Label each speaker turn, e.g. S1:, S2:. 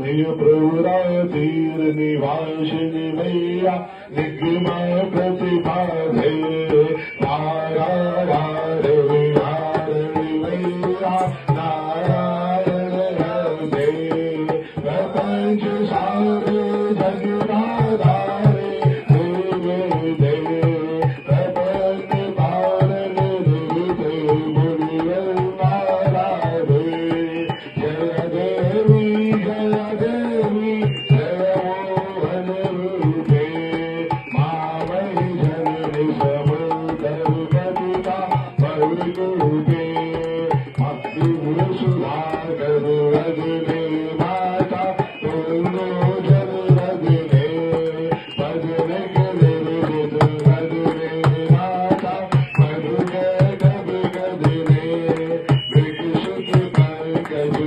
S1: निज प्रभुराय तीर निवासिनी मैया निगम प्रतिपाधे नारायण विहारिणी मैया नारायण हृदय प्रपंच सारे जगदाधारे देवे देव प्रपंच पारण निरुते मुनिवर नारायण जय देवी जय देवी जय मोहन रूपे मावै जननी समंतर कविता पविरूपे भक्ति सुधाकर रजने माता तुंगो जन रजने भजने के निर्जित रजने माता मधु के कब गजने मृग सुत पंकज